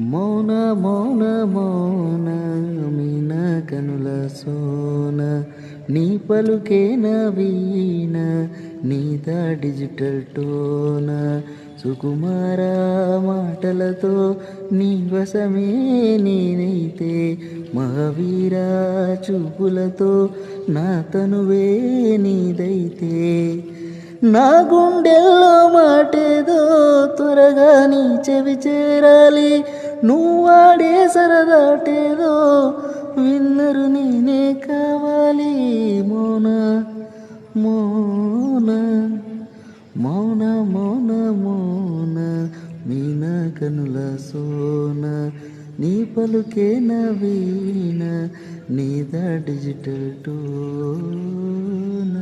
మౌన మౌన మౌన మీన కనుల సోన నీ పలుకే నవీన నీద డిజిటల్ టోన సుకుమార మాటలతో నీ వశమే నేనైతే మహావీర చూపులతో నా తనువే నీదైతే నా గుండెల్లో మాటేదో త్వరగా నీ చెవి చేరాలి నువ్వాడే సరదాటేదో విన్నరు నేనే కావాలి మౌన మౌన మౌన మౌన మౌన మీన కనుల సోన నీ పలుకే నవీన నీద డిజిటల్ టోన